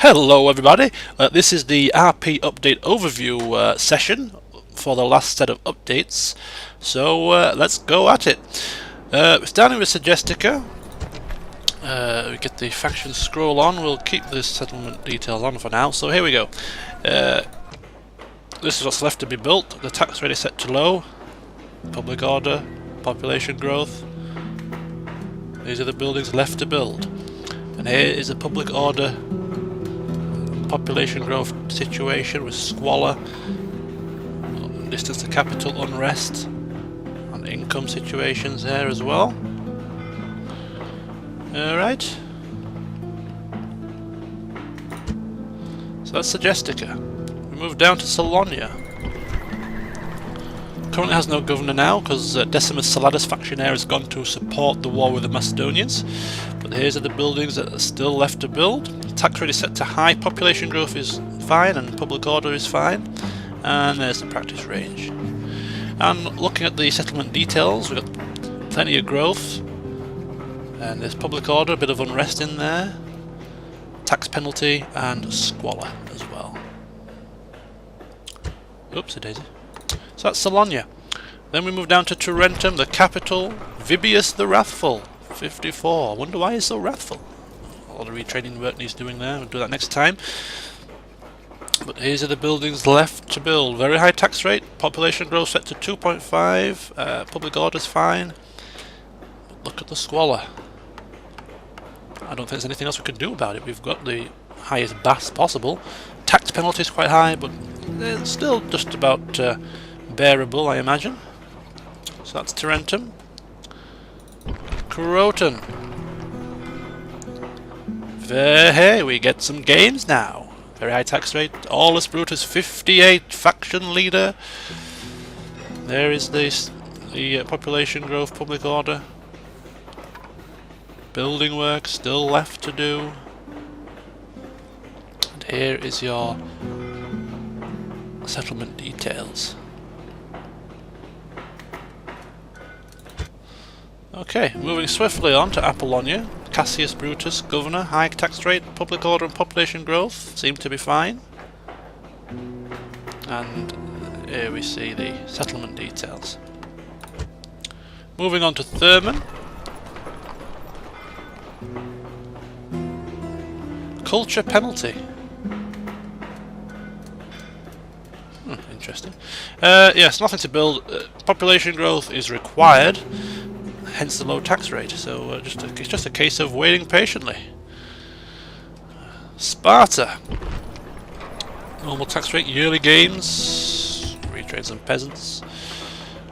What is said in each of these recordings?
Hello everybody, this is the RP update overview session for the last set of updates, so let's go at it. Starting with Suggestica, we get the faction scroll on. We'll keep the settlement details on for now, so here we go. This is what's left to be built. The tax rate is set to low, public order, population growth. These are the buildings left to build, and here is a public order population growth situation with squalor, distance to capital unrest, and income situations there as well. Alright. So that's Suggestica. We move down to Salonia. Currently has no governor now because Decimus Saladus Factionaire has gone to support the war with the Macedonians. But here's the buildings that are still left to build. Tax rate is set to high, population growth is fine, and public order is fine. And there's the practice range. And looking at the settlement details, we've got plenty of growth. And there's public order, a bit of unrest in there. Tax penalty and squalor as well. Oopsie daisy. So that's Salonia. Then we move down to Tarentum, the capital. Vibius the Wrathful, 54. I wonder why he's so wrathful. A lot of retraining work needs doing there. We'll do that next time. But these are the buildings left to build. Very high tax rate. Population growth set to 2.5. Public order's fine. But look at the squalor. I don't think there's anything else we can do about it. We've got the highest BAS possible. Tax penalty is quite high, but it's still just about bearable, I imagine. So that's Tarentum. Croton. Hey, we get some gains now. Very high tax rate. Aulus Brutus 58, faction leader. There is the population growth, public order. Building work still left to do. And here is your settlement details. Okay, moving swiftly on to Apollonia. Cassius Brutus, governor, high tax rate, public order and population growth seem to be fine. And here we see the settlement details. Moving on to Thurman. Culture penalty. Interesting. Yes, nothing to build. Population growth is required. Hence the low tax rate, so it's just a case of waiting patiently. Sparta. Normal tax rate, yearly gains, retrain some peasants,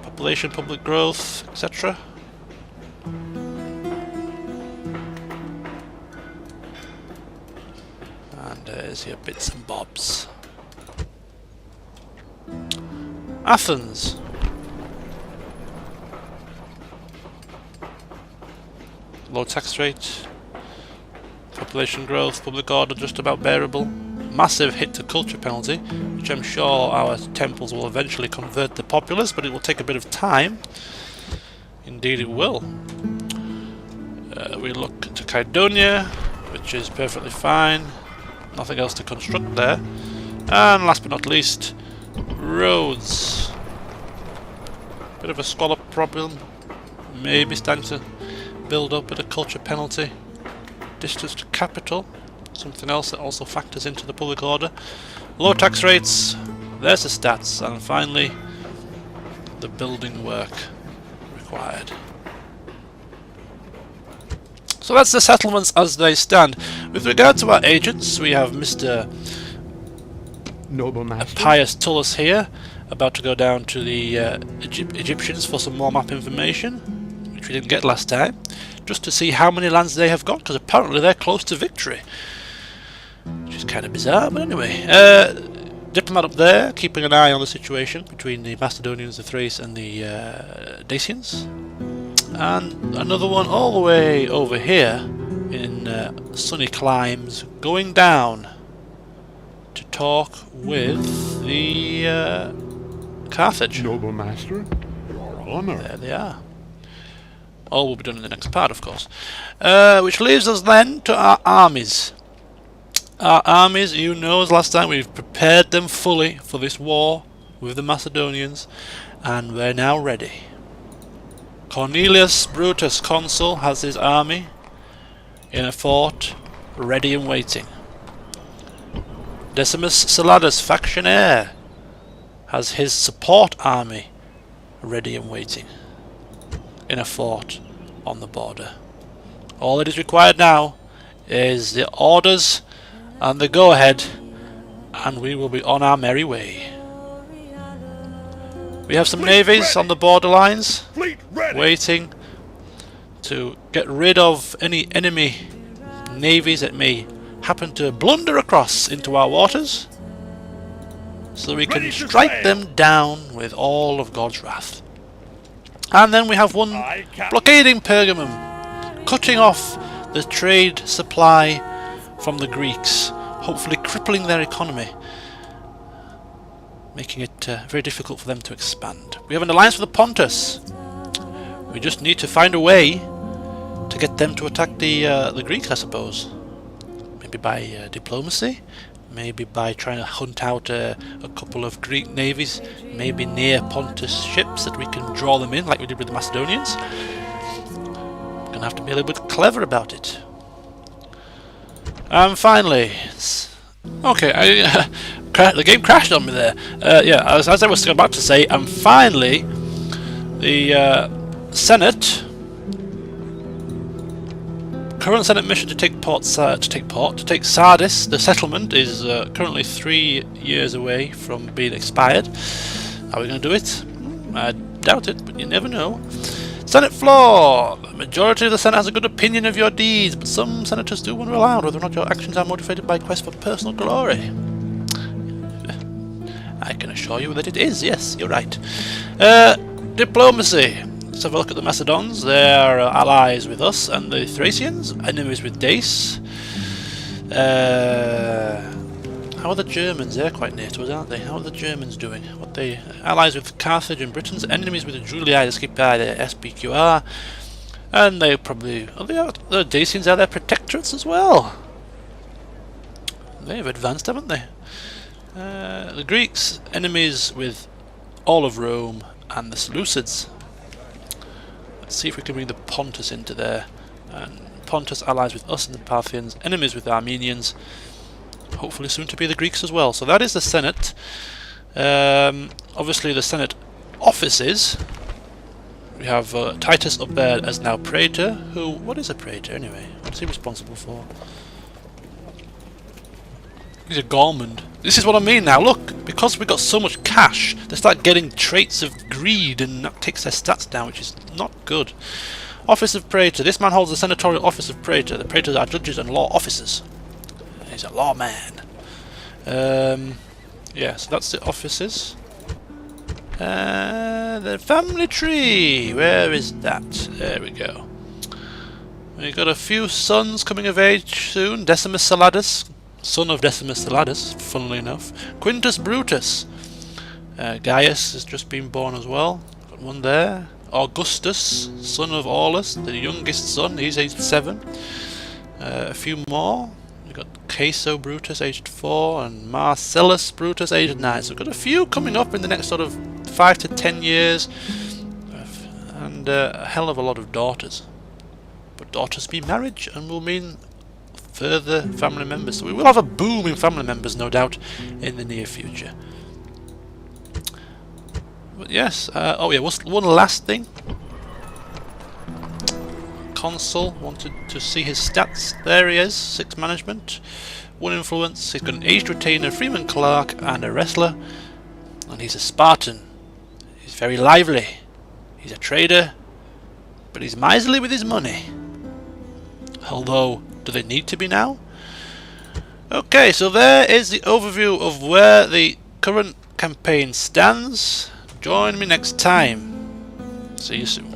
population, public growth, etc. And there's your bits and bobs. Athens. Low tax rate, population growth, public order just about bearable. Massive hit to culture penalty, which I'm sure our temples will eventually convert to populace, but it will take a bit of time. Indeed it will. We look to Kydonia, which is perfectly fine. Nothing else to construct there. And last but not least, Rhodes. Bit of a squalor problem. Maybe starting to build up with a culture penalty. Distance to capital, something else that also factors into the public order. Low tax rates, there's the stats, and finally the building work required. So that's the settlements as they stand. With regard to our agents, we have Mr. Noble Master Pius Tullus here, about to go down to the Egyptians for some more map information, which we didn't get last time, just to see how many lands they have got, because apparently they're close to victory, which is kind of bizarre. But anyway, diplomat up there, keeping an eye on the situation between the Macedonians, the Thrace and the Dacians, and another one all the way over here in sunny climes, going down to talk with the Carthage. Noble Master, your honor. There they are. All will be done in the next part, of course. Which leaves us then to our armies. Our armies, you know, as last time, we've prepared them fully for this war with the Macedonians, and we're now ready. Cornelius Brutus, consul, has his army in a fort, ready and waiting. Decimus Saladus, factionaire, has his support army ready and waiting in a fort on the border. All that is required now is the orders and the go-ahead, and we will be on our merry way. We have some navies on the borderlines waiting to get rid of any enemy navies that may happen to blunder across into our waters, so we can strike them down with all of God's wrath. And then we have one blockading Pergamum, cutting off the trade supply from the Greeks, hopefully crippling their economy, making it very difficult for them to expand. We have an alliance with the Pontus. We just need to find a way to get them to attack the Greeks, I suppose. Maybe by diplomacy, maybe by trying to hunt out a couple of Greek navies, maybe near Pontus ships that we can draw them in like we did with the Macedonians. We're gonna have to be a little bit clever about it. And finally, okay, the game crashed on me there. Yeah, as I was about to say, and finally, the Senate, current Senate mission to take Sardis, the settlement, is currently 3 years away from being expired. Are we going to do it? I doubt it, but you never know. Senate floor. The majority of the Senate has a good opinion of your deeds, but some senators do wonder aloud whether or not your actions are motivated by a quest for personal glory. I can assure you that it is, yes, you're right. Diplomacy. Let's have a look at the Macedons. They're allies with us, and the Thracians, enemies with Dace. How are the Germans? They're quite near to us, aren't they? How are the Germans doing? What they allies with Carthage and Britons, enemies with the Julii, the Scipi, the SPQR, and they probably the Dacians are their protectorates as well. They've advanced, haven't they? The Greeks, enemies with all of Rome and the Seleucids. Let's see if we can bring the Pontus into there. And Pontus allies with us and the Parthians, enemies with the Armenians, hopefully soon to be the Greeks as well. So that is the Senate. Obviously the Senate offices. We have Titus up there as now Praetor, who, what is a Praetor anyway? What's he responsible for? He's a Gormand. This is what I mean now, look, because we got so much cash, they start getting traits of greed and that takes their stats down, which is not good. Office of Praetor. This man holds the senatorial office of Praetor. The Praetors are judges and law officers. He's a lawman. Yeah, so that's the offices. The family tree. Where is that? There we go. We've got a few sons coming of age soon. Decimus Saladus, son of Decimus Saladus, funnily enough. Quintus Brutus. Gaius has just been born as well. Got one there. Augustus, son of Aulus, the youngest son. He's aged 7. A few more. We've got Caeso Brutus, aged 4, and Marcellus Brutus, aged 9. So we've got a few coming up in the next sort of 5 to 10 years, and a hell of a lot of daughters. But daughters mean marriage, and will mean further family members. So we will have a boom in family members, no doubt, in the near future. But yes, oh yeah, one last thing. Consul wanted to see his stats. There he is, 6 management, 1 influence. He's got an aged retainer, freeman clerk, and a wrestler. And he's a Spartan. He's very lively. He's a trader, but he's miserly with his money. Although, do they need to be now? Okay, so there is the overview of where the current campaign stands. Join me next time. See you soon.